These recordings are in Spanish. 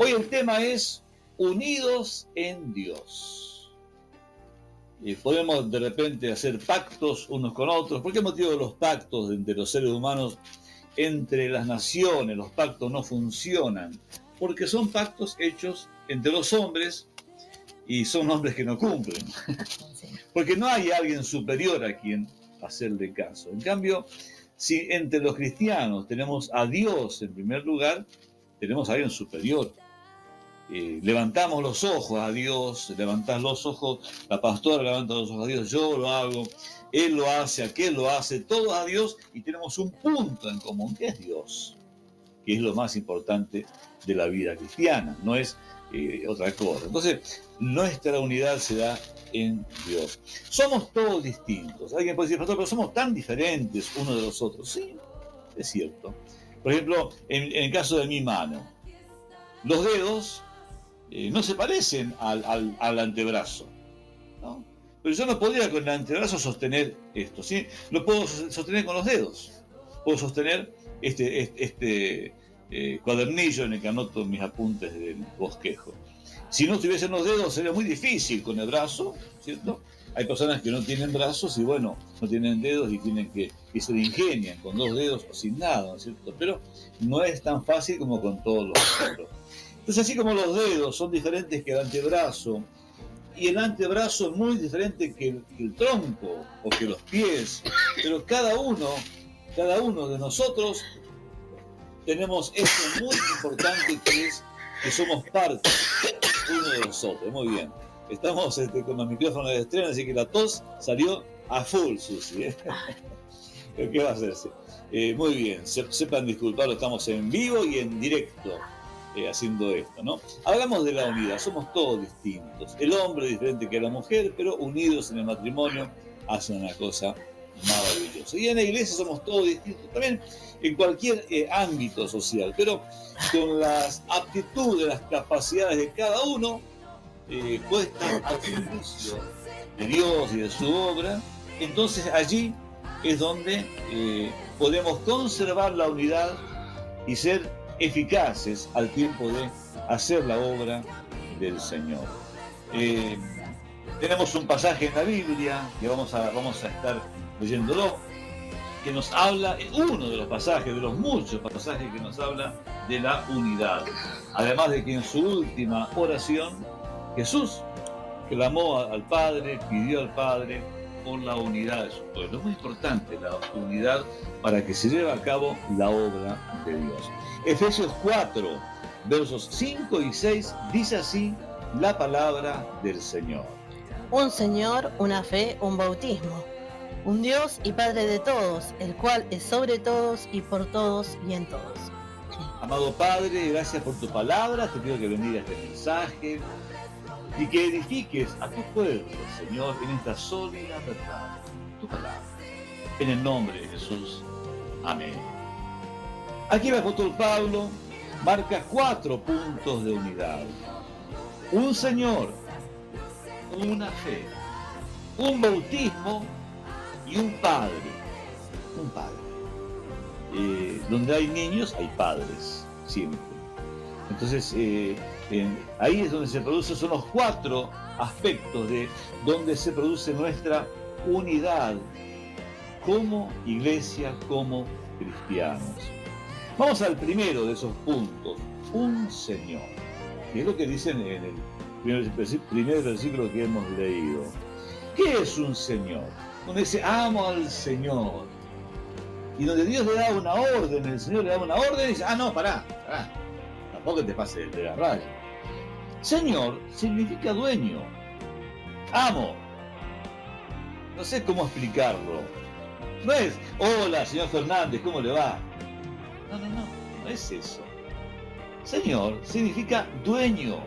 Hoy el tema es unidos en Dios. Podemos de repente hacer pactos unos con otros. ¿Por qué motivo los pactos entre los seres humanos, entre las naciones, los pactos no funcionan? Porque son pactos hechos entre los hombres y son hombres que no cumplen. Porque no hay alguien superior a quien hacerle caso. En cambio, si entre los cristianos tenemos a Dios en primer lugar, tenemos a alguien superior. Levantamos los ojos a Dios, levantás los ojos, la pastora levanta los ojos a Dios, yo lo hago, él lo hace, aquel lo hace, todos a Dios, y tenemos un punto en común, que es Dios, que es lo más importante de la vida cristiana, no es otra cosa. Entonces, nuestra unidad se da en Dios. Somos todos distintos. Alguien puede decir, pastor, pero somos tan diferentes unos de los otros. Sí, es cierto. Por ejemplo, en el caso de mi mano, los dedos no se parecen al antebrazo, ¿no? Pero yo no podría con el antebrazo sostener esto, ¿sí? Lo puedo sostener con los dedos. Puedo sostener este cuadernillo en el que anoto mis apuntes del bosquejo. Si no tuviesen los dedos sería muy difícil con el brazo, ¿cierto? Hay personas que no tienen brazos y bueno, no tienen dedos y tienen que se ingenian con 2 dedos o sin nada, ¿no es cierto? Pero no es tan fácil como con todos los otros. Entonces, así como los dedos son diferentes que el antebrazo, y el antebrazo es muy diferente que el tronco o que los pies, pero cada uno de nosotros tenemos esto muy importante, que es que somos parte uno de los otros. Muy bien. Estamos con los micrófonos de estreno, así que la tos salió a full, Susi. ¿Qué va a hacerse? Muy bien, sepan disculparlo, estamos en vivo y en directo haciendo esto, ¿no? Hablamos de la unidad, somos todos distintos. El hombre es diferente que la mujer, pero unidos en el matrimonio hacen una cosa maravillosa. Y en la iglesia somos todos distintos, también en cualquier ámbito social, pero con las aptitudes, las capacidades de cada uno, puede estar al servicio de Dios y de su obra. Entonces allí es donde podemos conservar la unidad y ser eficaces al tiempo de hacer la obra del Señor. Tenemos un pasaje en la Biblia que vamos a estar leyéndolo, que nos habla, uno de los pasajes, de los muchos pasajes que nos habla de la unidad. Además de que en su última oración, Jesús clamó al Padre, pidió al Padre por la unidad de su pueblo. Es muy importante la unidad para que se lleve a cabo la obra de Dios. Efesios 4, versos 5 y 6, dice así la palabra del Señor. Un Señor, una fe, un bautismo. Un Dios y Padre de todos, el cual es sobre todos y por todos y en todos. Amado Padre, gracias por tu palabra. Te pido que bendigas este mensaje y que edifiques a tu pueblo, Señor, en esta sólida verdad, tu palabra. En el nombre de Jesús. Amén. Aquí el apóstol Pablo marca 4 puntos de unidad. Un Señor, una fe, un bautismo y un Padre. Un Padre. Donde hay niños, hay padres, siempre. Entonces, ahí es donde se producen, son los 4 aspectos de donde se produce nuestra unidad como iglesia, como cristianos. Vamos al primero de esos puntos, un Señor. Y es lo que dicen en el primer versículo que hemos leído. ¿Qué es un Señor? Donde dice, amo al Señor. Y donde Dios le da una orden, el Señor le da una orden y dice, no, pará. Tampoco te pases de la raya. Señor significa dueño. Amo. No sé cómo explicarlo. No es, hola, señor Fernández, ¿cómo le va? No es eso. Señor significa dueño.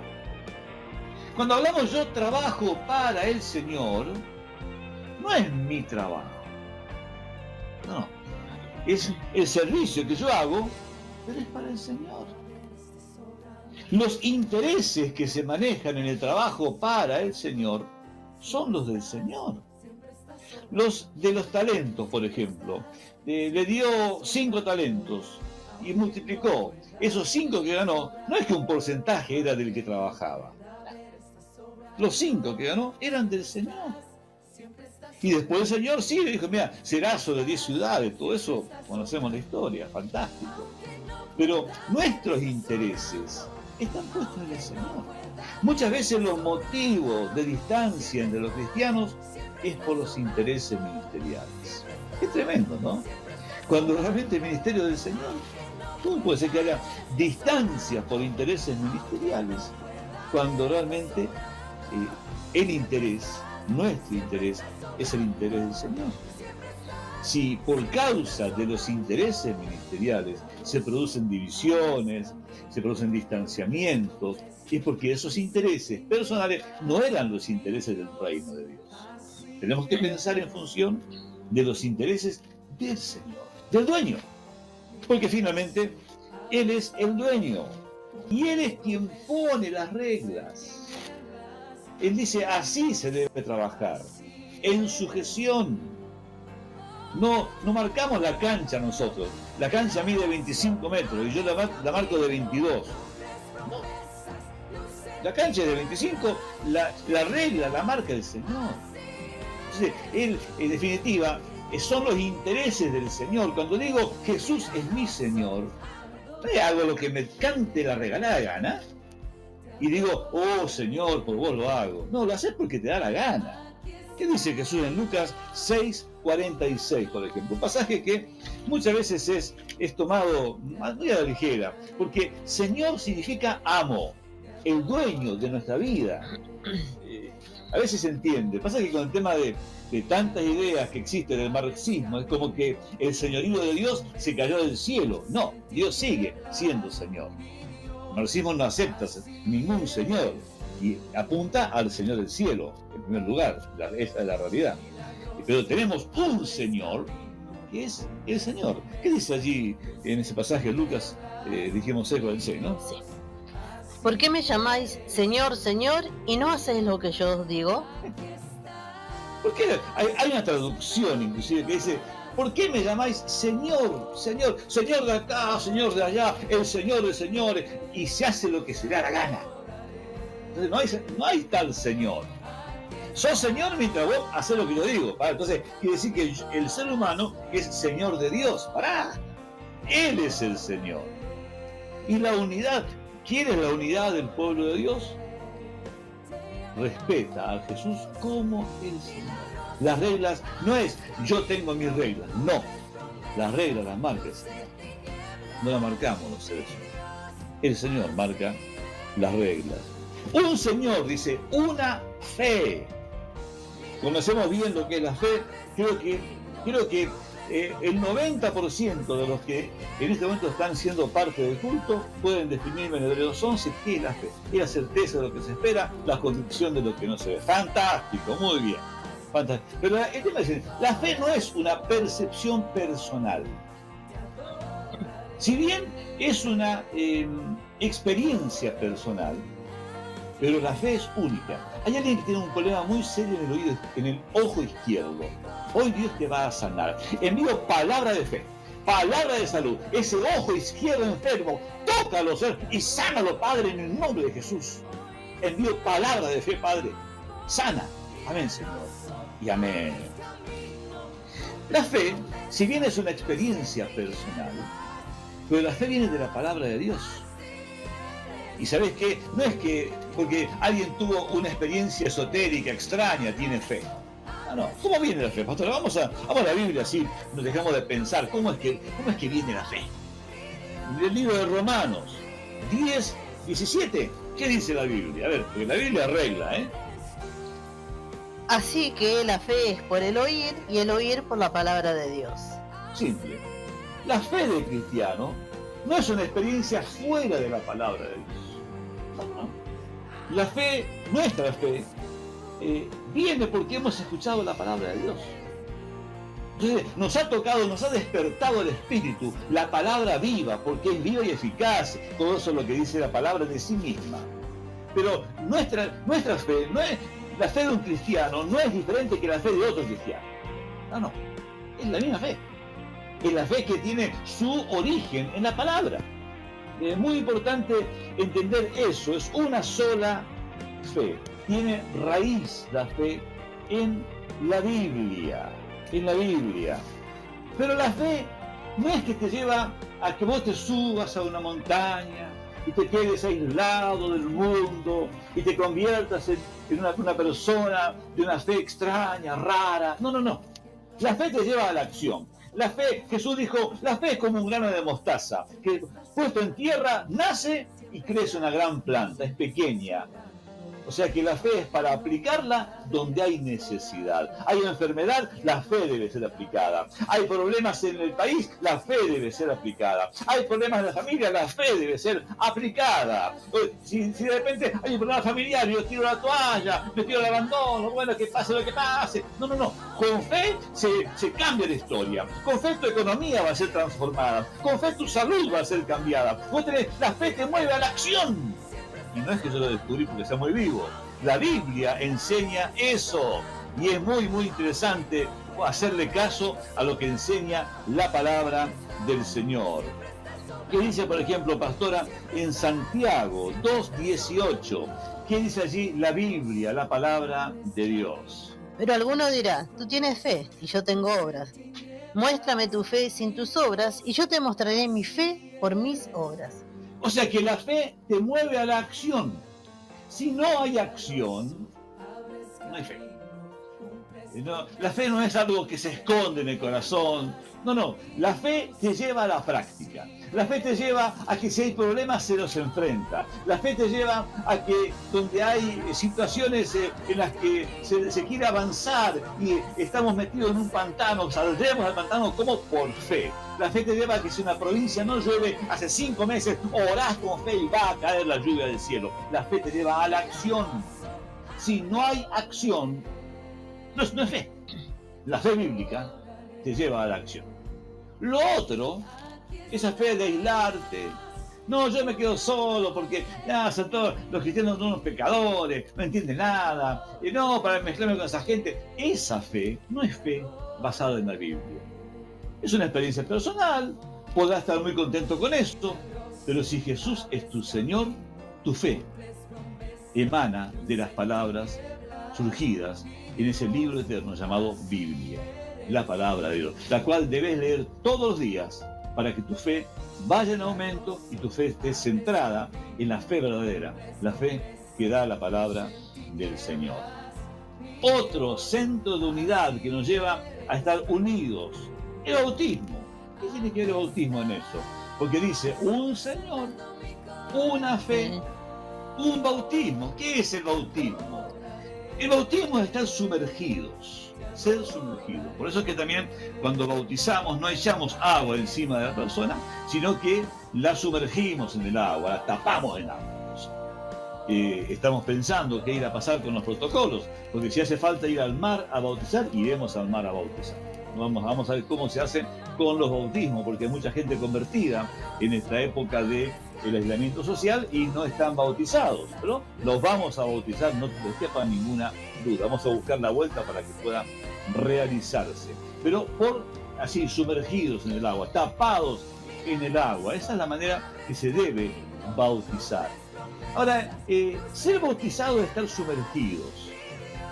Cuando hablamos yo trabajo para el Señor, no es mi trabajo. No. Es el servicio que yo hago, pero es para el Señor. Los intereses que se manejan en el trabajo para el Señor son los del Señor. Los de los talentos, por ejemplo. Le dio 5 talentos y multiplicó. Esos 5 que ganó, no es que un porcentaje era del que trabajaba. Los 5 que ganó eran del Señor. Y después el Señor sí le dijo, mira, será sobre 10 ciudades, todo eso conocemos la historia, fantástico. Pero nuestros intereses están puestos en el Señor. Muchas veces los motivos de distancia entre los cristianos es por los intereses ministeriales. Es tremendo, ¿no? Cuando realmente el ministerio del Señor, ¿cómo puede ser que haya distancias por intereses ministeriales? Cuando realmente el interés, nuestro interés, es el interés del Señor. Si por causa de los intereses ministeriales se producen divisiones, se producen distanciamientos, es porque esos intereses personales no eran los intereses del reino de Dios. Tenemos que pensar en función de los intereses del Señor, del dueño, porque finalmente Él es el dueño y Él es quien pone las reglas. Él dice, así se debe trabajar, en sujeción. No marcamos la cancha nosotros. La cancha mide 25 metros y yo la marco de 22. No. La cancha es de 25, la regla, la marca del Señor. Entonces, Él, en definitiva, son los intereses del Señor. Cuando digo Jesús es mi Señor, no hago lo que me cante la regalada gana y digo, oh Señor, por vos lo hago. No, lo haces porque te da la gana. ¿Qué dice Jesús en Lucas 6:46, por ejemplo? Un pasaje que muchas veces es tomado muy a la ligera, porque Señor significa amo, el dueño de nuestra vida. A veces se entiende. Pasa que con el tema de tantas ideas que existen del marxismo, es como que el señorío de Dios se cayó del cielo. No, Dios sigue siendo Señor. El marxismo no acepta ningún Señor y apunta al Señor del cielo, en primer lugar. Esa es la realidad. Pero tenemos un Señor que es el Señor. ¿Qué dice allí en ese pasaje de Lucas, dijimos 6:46, ¿no? Sí. ¿Por qué me llamáis Señor, Señor, y no hacéis lo que yo os digo? Porque hay una traducción inclusive que dice, ¿por qué me llamáis Señor, Señor? Señor de acá, Señor de allá, el Señor de señores, y se hace lo que se le da la gana. Entonces no hay tal Señor. Sos Señor mientras vos haces lo que yo digo. Entonces quiere decir que el ser humano es Señor de Dios. Él es el Señor. Y la unidad, ¿quién es la unidad del pueblo de Dios? Respeta a Jesús como el Señor. Las reglas no es yo tengo mis reglas, no. Las reglas las marca el Señor. No las marcamos los seres humanos. El Señor marca las reglas. Un Señor, dice, una fe. Conocemos bien lo que es la fe. Creo que el 90% de los que en este momento están siendo parte del culto pueden definirme en Hebreos 11 qué es la fe. Es la certeza de lo que se espera, la convicción de lo que no se ve. Fantástico, muy bien. Fantástico. Pero el tema es, la fe no es una percepción personal. Si bien es una experiencia personal, pero la fe es única. Hay alguien que tiene un problema muy serio en el oído, en el ojo izquierdo. Hoy Dios te va a sanar. Envío palabra de fe, palabra de salud. Ese ojo izquierdo enfermo, tócalo, Señor, y sánalo, Padre, en el nombre de Jesús. Envío palabra de fe, Padre. Sana. Amén, Señor. Y amén. La fe, si bien es una experiencia personal, pero la fe viene de la palabra de Dios. Y ¿sabes qué? No es que porque alguien tuvo una experiencia esotérica, extraña, tiene fe. No. ¿Cómo viene la fe, pastor? Vamos a la Biblia, así nos dejamos de pensar. ¿Cómo es que viene la fe? En el libro de Romanos 10:17. ¿Qué dice la Biblia? A ver, porque la Biblia arregla, ¿eh? Así que la fe es por el oír y el oír por la palabra de Dios. Simple. La fe del cristiano no es una experiencia fuera de la palabra de Dios. No. La fe, nuestra fe, viene porque hemos escuchado la palabra de Dios. Entonces nos ha tocado, nos ha despertado el espíritu, la palabra viva, porque es viva y eficaz. Todo eso es lo que dice la palabra de sí misma. Pero nuestra fe, la fe de un cristiano no es diferente que la fe de otro cristiano. No, es la misma fe. Es la fe que tiene su origen en la palabra. Es muy importante entender eso, es una sola fe. Tiene raíz la fe en la Biblia, Pero la fe no es que te lleva a que vos te subas a una montaña y te quedes aislado del mundo y te conviertas en una persona de una fe extraña, rara. No. La fe te lleva a la acción. La fe, Jesús dijo, la fe es como un grano de mostaza, que puesto en tierra nace y crece una gran planta, es pequeña. O sea que la fe es para aplicarla donde hay necesidad. Hay enfermedad, la fe debe ser aplicada. Hay problemas en el país, la fe debe ser aplicada. Hay problemas en la familia, la fe debe ser aplicada. Si de repente hay un problema familiar, yo tiro la toalla, me tiro el abandono, bueno, que pase lo que pase. No. Con fe se cambia la historia. Con fe tu economía va a ser transformada. Con fe tu salud va a ser cambiada. La fe te mueve a la acción. Y no es que yo lo descubrí porque sea muy vivo. La Biblia enseña eso. Y es muy interesante hacerle caso a lo que enseña la palabra del Señor. ¿Qué dice, por ejemplo, pastora, en Santiago 2:18? ¿Qué dice allí la Biblia, la palabra de Dios? Pero alguno dirá, tú tienes fe y yo tengo obras. Muéstrame tu fe sin tus obras y yo te mostraré mi fe por mis obras. O sea que la fe te mueve a la acción. Si no hay acción, no hay fe. La fe no es algo que se esconde en el corazón. No. La fe te lleva a la práctica. La fe te lleva a que si hay problemas se los enfrenta. La fe te lleva a que donde hay situaciones en las que se quiere avanzar y estamos metidos en un pantano, saldremos del pantano como por fe. La fe te lleva a que si una provincia no llueve hace 5 meses, orás con fe y va a caer la lluvia del cielo. La fe te lleva a la acción. Si no hay acción, no es fe. La fe bíblica te lleva a la acción. Lo otro, esa fe de aislarte. No, yo me quedo solo porque son todos los cristianos son unos pecadores, no entienden nada. No, para mezclarme con esa gente. Esa fe no es fe basada en la Biblia. Es una experiencia personal, podrás estar muy contento con esto, pero si Jesús es tu Señor, tu fe emana de las palabras surgidas en ese libro eterno llamado Biblia, la palabra de Dios, la cual debes leer todos los días para que tu fe vaya en aumento y tu fe esté centrada en la fe verdadera, la fe que da la palabra del Señor. Otro centro de unidad que nos lleva a estar unidos, el bautismo. ¿Qué tiene que ver el bautismo en eso? Porque dice, un Señor, una fe, un bautismo. ¿Qué es el bautismo? El bautismo es estar sumergidos, ser sumergidos. Por eso es que también cuando bautizamos no echamos agua encima de la persona, sino que la sumergimos en el agua, la tapamos en agua. Estamos pensando qué ir a pasar con los protocolos, porque si hace falta ir al mar a bautizar, iremos al mar a bautizar. Vamos a ver cómo se hace con los bautismos, porque hay mucha gente convertida en esta época del aislamiento social y no están bautizados, pero los vamos a bautizar, no te quepa ninguna duda. Vamos a buscar la vuelta para que pueda realizarse, pero por así sumergidos en el agua, tapados en el agua. Esa es la manera que se debe bautizar. Ahora, ser bautizado es estar sumergidos.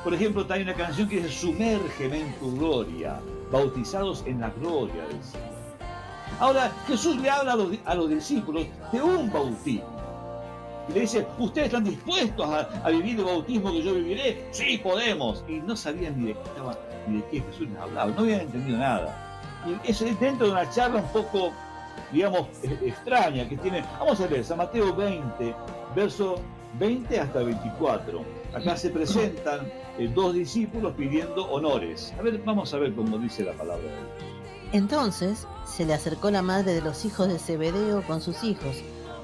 Por ejemplo, hay una canción que dice, sumérgeme en tu gloria, bautizados en la gloria del Señor. Ahora, Jesús le habla a los discípulos de un bautismo. Y le dice, ¿ustedes están dispuestos a vivir el bautismo que yo viviré? Sí, podemos. Y no sabían ni de qué Jesús les hablaba, no habían entendido nada. Y eso es dentro de una charla un poco, digamos, extraña que tiene. Vamos a ver, San Mateo 20, verso 20 hasta 24. Acá se presentan 2 discípulos pidiendo honores. A ver, vamos a ver cómo dice la palabra de Dios. Entonces se le acercó la madre de los hijos de Zebedeo con sus hijos,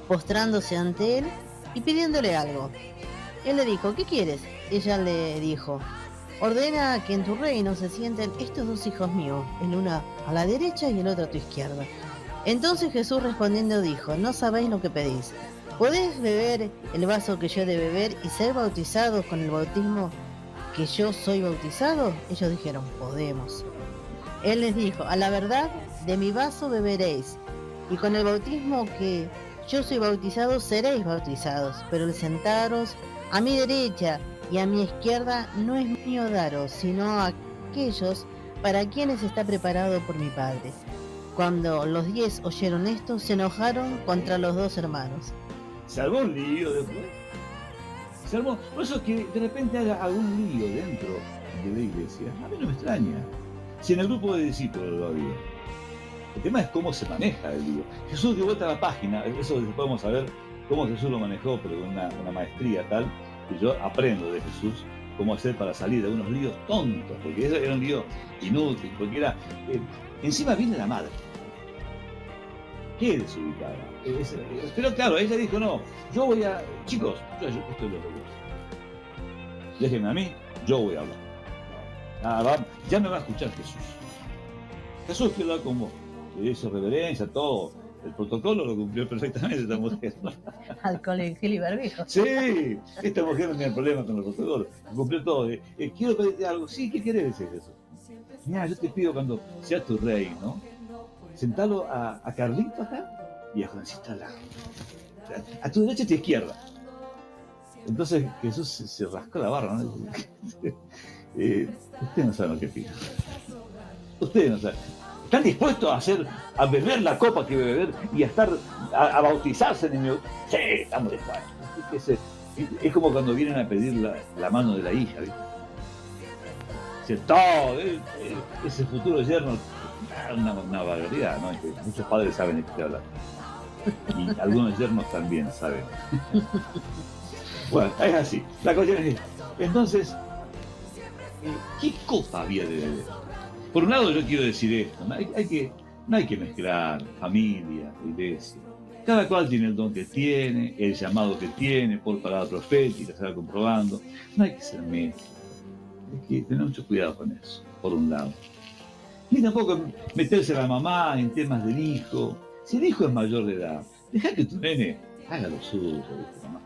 postrándose ante él y pidiéndole algo. Él le dijo, ¿qué quieres? Ella le dijo, ordena que en tu reino se sienten estos 2 hijos míos, el uno a la derecha y el otro a tu izquierda. Entonces Jesús respondiendo dijo, no sabéis lo que pedís. ¿Podés beber el vaso que yo he de beber y ser bautizados con el bautismo que yo soy bautizado? Ellos dijeron, podemos. Él les dijo: a la verdad, de mi vaso beberéis, y con el bautismo que yo soy bautizado seréis bautizados, pero el sentaros a mi derecha y a mi izquierda no es mío daros, sino a aquellos para quienes está preparado por mi Padre. Cuando los 10 oyeron esto, se enojaron contra los 2 hermanos. Se armó un lío después. Se armó. Por eso que de repente haga algún lío dentro de la iglesia, a mí no me extraña. Si en el grupo de discípulos lo había. El tema es cómo se maneja el lío. Jesús dio vuelta a la página, eso podemos saber cómo Jesús lo manejó, pero con una maestría tal, que yo aprendo de Jesús cómo hacer para salir de unos líos tontos, porque eso era un lío inútil, porque era... encima viene la madre. Qué desubicada. Pero claro, ella dijo, no, yo voy a... Chicos, yo esto es lo que voy. Déjenme a mí, yo voy a hablar. Nada, ya me va a escuchar Jesús. Jesús quiere hablar con vos. Le hizo reverencia, todo. El protocolo lo cumplió perfectamente esta mujer. Alcohol en gel y barbijo. Sí, esta mujer no tenía problema con los protocolos. Cumplió todo. Quiero pedirte algo. Sí, ¿qué querés decir Jesús? Mira, yo te pido cuando seas tu rey, ¿no? Sentalo a Carlito acá y a Juancito al lado. A tu derecha y a tu izquierda. Entonces Jesús se rascó la barra, ¿no? Ustedes no saben lo que pido. Ustedes no saben. ¿Están dispuestos a beber la copa que beber y a bautizarse en el... Sí, estamos dispuestos. Es como cuando vienen a pedir la mano de la hija, ¿viste? Todo, ese futuro yerno, una barbaridad, ¿no? Muchos padres saben de qué estoy hablando. Y algunos yernos también saben. Bueno, es así. La cuestión es esta. Entonces, ¿qué copa había de beber? Por un lado yo quiero decir esto, no hay que mezclar familia, iglesia. Cada cual tiene el don que tiene, el llamado que tiene, por palabra profética, se va comprobando. No hay que ser mezcla. Hay que tener mucho cuidado con eso, por un lado. Ni tampoco meterse a la mamá en temas del hijo. Si el hijo es mayor de edad, deja que tu nene haga lo suyo, ¿viste, mamá?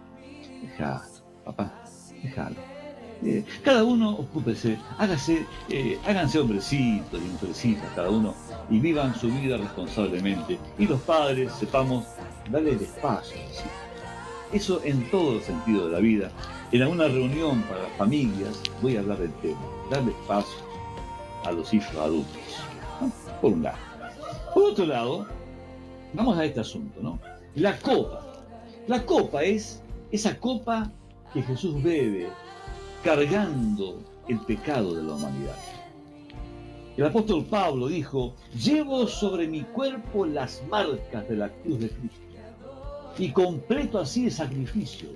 Dejalo, papá, dejalo. Cada uno ocúpese, háganse hombrecitos y mujercitas cada uno y vivan su vida responsablemente. Y los padres sepamos darle el espacio. ¿Sí? Eso en todo el sentido de la vida. En alguna reunión para las familias voy a hablar del tema, darle espacio a los hijos adultos, ¿no? Por un lado. Por otro lado, vamos a este asunto, ¿no? La copa. La copa es esa copa que Jesús bebe cargando el pecado de la humanidad. El apóstol Pablo dijo: llevo sobre mi cuerpo las marcas de la cruz de Cristo y completo así el sacrificio.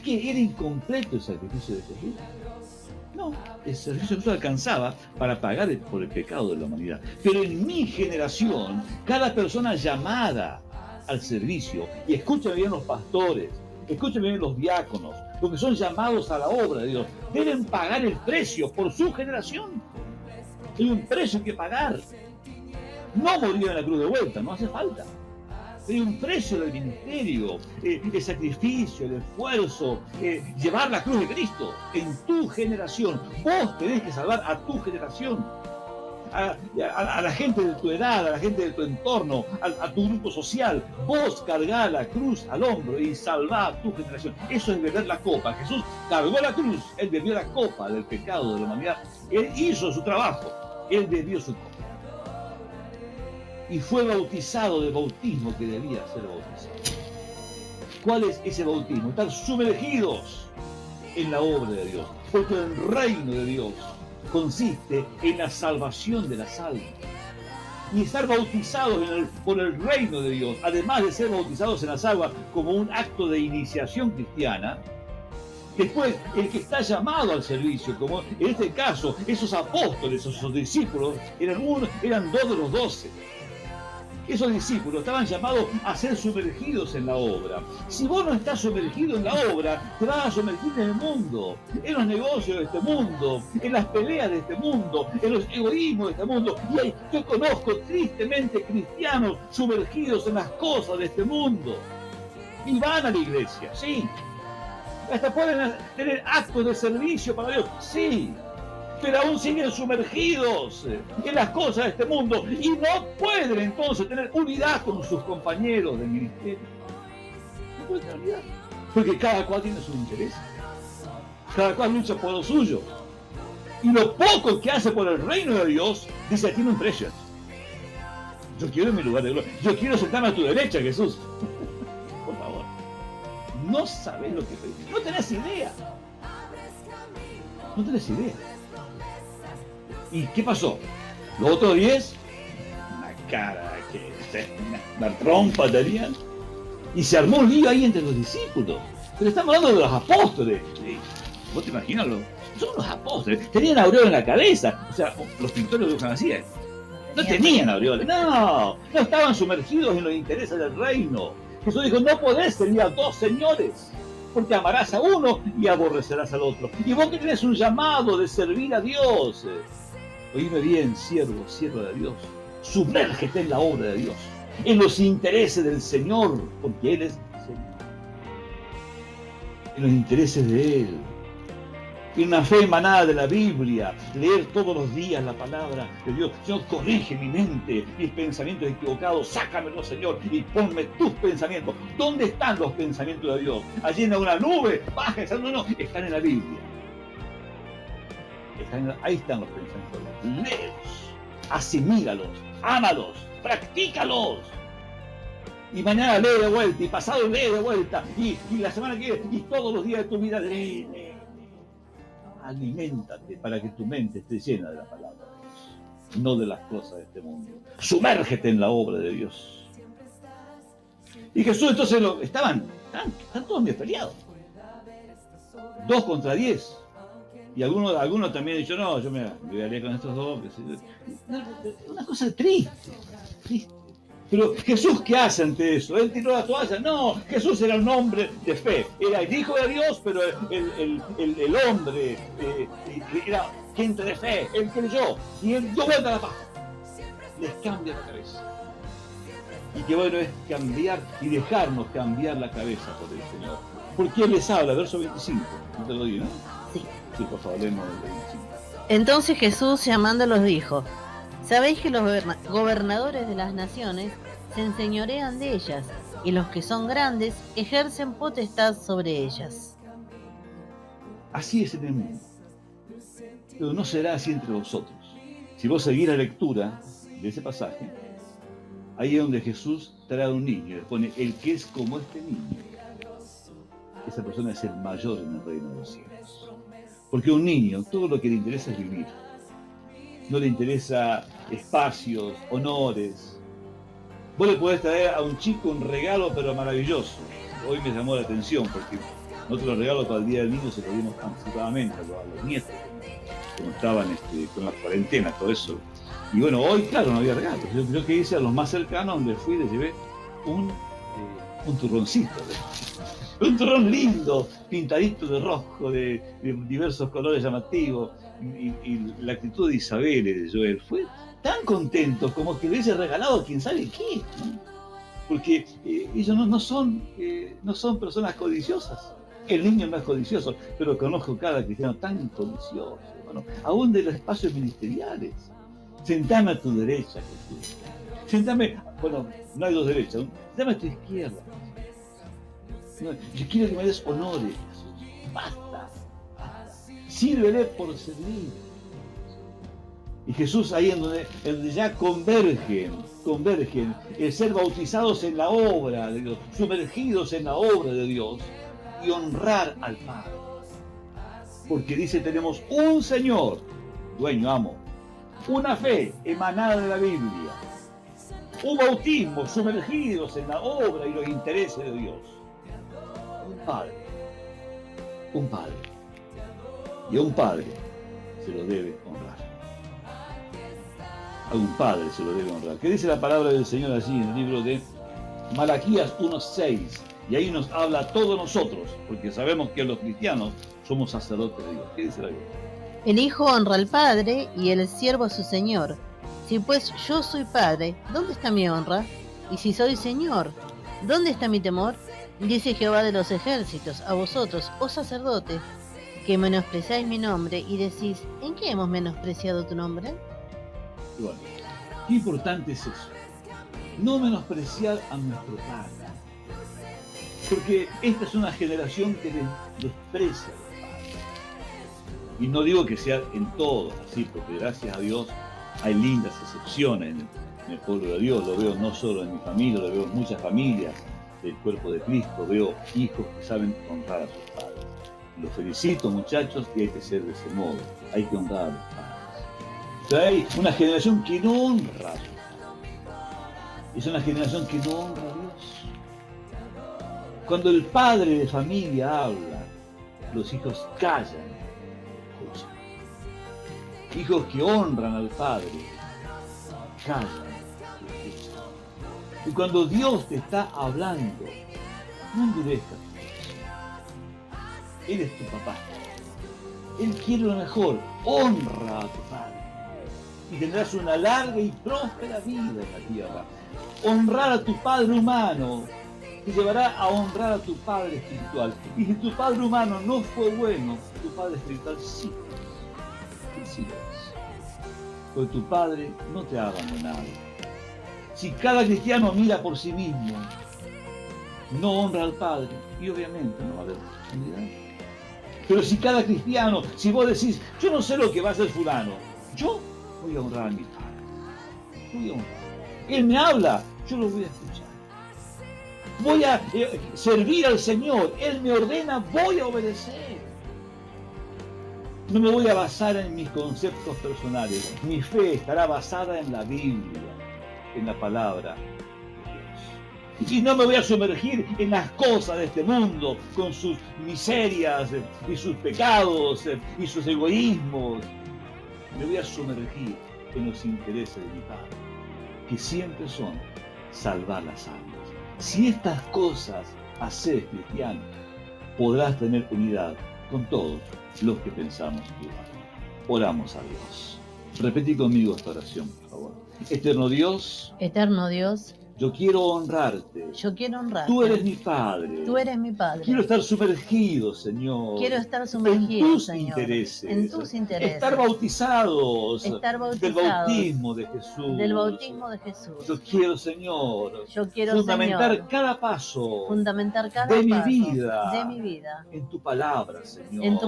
¿Qué? ¿Era incompleto el sacrificio de Jesús? No, el sacrificio de Jesús alcanzaba para pagar por el pecado de la humanidad. Pero en mi generación, cada persona llamada al servicio, y escúchame bien los pastores, escúchame bien los diáconos, los que son llamados a la obra de Dios, deben pagar el precio por su generación. Hay un precio que pagar. No morir en la cruz de vuelta, no hace falta. Hay un precio del ministerio, el sacrificio, el esfuerzo, llevar la cruz de Cristo en tu generación. Vos tenés que salvar a tu generación, a la gente de tu edad, a la gente de tu entorno, a tu grupo social. Vos cargá la cruz al hombro y salvá a tu generación. Eso es beber la copa. Jesús cargó la cruz, Él bebió la copa del pecado de la humanidad. Él hizo su trabajo, Él bebió su copa. Y fue bautizado del bautismo que debía ser bautizado. ¿Cuál es ese bautismo? Estar sumergidos en la obra de Dios. Porque el reino de Dios consiste en la salvación de las almas. Y estar bautizados por el reino de Dios, además de ser bautizados en las aguas como un acto de iniciación cristiana, después el que está llamado al servicio, como en este caso, esos apóstoles, esos discípulos, eran 2 de los 12. Esos discípulos estaban llamados a ser sumergidos en la obra. Si vos no estás sumergido en la obra, te vas a sumergir en el mundo, en los negocios de este mundo, en las peleas de este mundo, en los egoísmos de este mundo. Y yo conozco tristemente cristianos sumergidos en las cosas de este mundo. Y van a la iglesia, sí. Hasta pueden tener actos de servicio para Dios, sí. pero aún siguen sumergidos en las cosas de este mundo y no pueden entonces tener unidad con sus compañeros de ministerio. No pueden tener unidad, porque cada cual tiene su interés, cada cual lucha por lo suyo, y lo poco que hace por el reino de Dios, dice, tiene un precio. Yo quiero mi lugar de gloria, yo quiero sentarme a tu derecha, Jesús. Por favor, no sabes lo que pedís, no tenés idea. No tenés idea. ¿Y qué pasó? Los otros 10, una cara una trompa tenían, y se armó un lío ahí entre los discípulos. Pero estamos hablando de los apóstoles. ¿Vos te imaginas? Son los apóstoles. Tenían aureoles en la cabeza. O sea, los pintores lo dibujan así. No tenían aureoles. No estaban sumergidos en los intereses del reino. Jesús dijo, no podés servir a dos señores, porque amarás a uno y aborrecerás al otro. Y vos que tenés un llamado de servir a Dios. Oíme bien, sierva de Dios. Sumérgete en la obra de Dios, en los intereses del Señor, porque Él es Señor. En los intereses de Él. En una fe emanada de la Biblia, leer todos los días la palabra de Dios. Señor, corrige mi mente, mis pensamientos equivocados, sácamelos, Señor, y ponme tus pensamientos. ¿Dónde están los pensamientos de Dios? Allí en una nube, baja, no, están en la Biblia. Ahí están los pensamientos de Dios. Léelos, asimílalos, ámalos, practícalos. Y mañana lee de vuelta, y pasado lee de vuelta, y la semana que viene, y todos los días de tu vida lee. Aliméntate para que tu mente esté llena de la palabra de Dios, no de las cosas de este mundo. Sumérgete en la obra de Dios. Y Jesús entonces están todos medio peleados. 2 contra 10. Y algunos también han dicho, no, yo me voy con estos dos. Una cosa triste. Pero Jesús, ¿qué hace ante eso? ¿Él tiró la toalla? No, Jesús era un hombre de fe. Era el Hijo de Dios, pero el hombre era gente de fe. Él creyó y él dio vuelta a la paz. Les cambia la cabeza. Y qué bueno es cambiar y dejarnos cambiar la cabeza por el Señor. Porque Él les habla, verso 25. ¿No te lo digo, no? Sí, por favor, leemos el 25. Entonces Jesús, llamándolos, dijo, ¿sabéis que los gobernadores de las naciones se enseñorean de ellas, y los que son grandes ejercen potestad sobre ellas? Así es en el mundo, pero no será así entre vosotros. Si vos seguís la lectura de ese pasaje, ahí es donde Jesús trae a un niño y le pone, el que es como este niño, esa persona es el mayor en el reino de los cielos. Porque a un niño todo lo que le interesa es vivir. No le interesa espacios, honores. Vos le podés traer a un chico un regalo, pero maravilloso. Hoy me llamó la atención, porque nosotros los regalos para el Día del Niño se los dimos anticipadamente a los nietos, como estaban con las cuarentenas, todo eso. Y bueno, hoy, claro, no había regalos. Yo que hice a los más cercanos, donde fui, les llevé un turroncito. Un turrón lindo, pintadito de rojo, de diversos colores llamativos. Y la actitud de Isabel y de Joel fue tan contento como que le hubiese regalado quién sabe qué, ¿no? Porque ellos no son personas codiciosas. El niño no es codicioso, pero conozco cada cristiano tan codicioso, ¿no? Aún de los espacios ministeriales. Sentame a tu derecha, Jesús. Sentame, bueno, no hay dos derechas, sentame a tu izquierda. No, yo quiero que me des honores, Jesús. Basta. Sírvele por servir. Y Jesús ahí en donde ya convergen el ser bautizados en la obra de Dios, sumergidos en la obra de Dios y honrar al Padre. Porque dice, tenemos un Señor, dueño, amo, una fe emanada de la Biblia, un bautismo sumergidos en la obra y los intereses de Dios. Un Padre. Y a un Padre se lo debe honrar. A un Padre se lo debe honrar. ¿Qué dice la palabra del Señor allí en el libro de Malaquías 1:6? Y ahí nos habla a todos nosotros, porque sabemos que los cristianos somos sacerdotes de Dios. ¿Qué dice la Biblia? El hijo honra al padre y el siervo a su señor. Si pues yo soy padre, ¿dónde está mi honra? Y si soy señor, ¿dónde está mi temor? Dice Jehová de los ejércitos, a vosotros, oh sacerdotes, que menospreciáis mi nombre y decís, ¿en qué hemos menospreciado tu nombre? Y bueno, qué importante es eso. No menospreciar a nuestro Padre. Porque esta es una generación que desprecia a los padres. Y no digo que sea en todo así, porque gracias a Dios hay lindas excepciones en el pueblo de Dios. Lo veo no solo en mi familia, lo veo en muchas familias del cuerpo de Cristo. Veo hijos que saben honrar a sus padres. Los felicito, muchachos, y hay que ser de ese modo. Hay que honrar a los padres. O sea, hay una generación que no honra a sus padres. Es una generación que no honra a Dios. Cuando el padre de familia habla, los hijos callan. Escuchan. Hijos que honran al padre, callan. Escuchan. Y cuando Dios te está hablando, no endurezcas tu corazón. Él es tu papá. Él quiere lo mejor. Honra a tu padre. Y tendrás una larga y próspera vida en la tierra. Honrar a tu padre humano te llevará a honrar a tu padre espiritual. Y si tu padre humano no fue bueno, tu padre espiritual sí. Sí es. Porque tu padre no te ha abandonado. Si cada cristiano mira por sí mismo, no honra al padre, y obviamente no va a haber oportunidad. Pero si cada cristiano, si vos decís, yo no sé lo que va a hacer fulano, yo voy a honrar a mi padre. Voy a honrar. Él me habla, yo lo voy a escuchar. Voy a servir al Señor. Él me ordena, voy a obedecer. No me voy a basar en mis conceptos personales. Mi fe estará basada en la Biblia, en la palabra de Dios. Y no me voy a sumergir en las cosas de este mundo, con sus miserias y sus pecados y sus egoísmos. Me voy a sumergir en los intereses de mi Padre, que siempre son salvar las almas. Si estas cosas haces, cristiano, podrás tener unidad con todos los que pensamos igual. Oramos a Dios. Repetí conmigo esta oración, por favor. Eterno Dios, yo quiero honrarte. Tú eres mi Padre. Quiero estar sumergido, Señor. En tus Señor. intereses. En tus intereses. Estar bautizados. Del bautismo de Jesús. Yo quiero, Señor. Fundamentar cada paso. De mi vida. En tu palabra, Señor.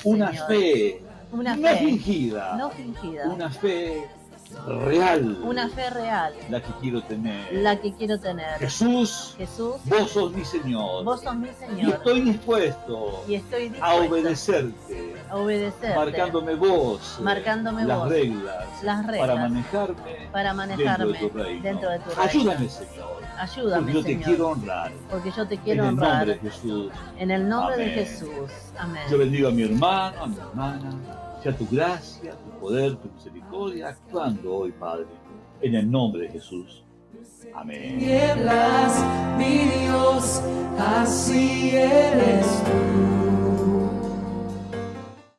Una fe. No fingida. Una fe real. La que quiero tener. Jesús, vos sos mi Señor. Y estoy dispuesto a obedecerte. Marcándome vos. Las reglas. Para manejarme dentro de tu reino. Ayúdame, Señor. Porque yo te quiero honrar. En el nombre de Jesús. En el nombre Amén. de Jesús. Amén. Yo bendigo a mi hermano, a mi hermana. Sea tu gracia, tu poder, tu misericordia, actuando hoy, Padre, en el nombre de Jesús. Amén.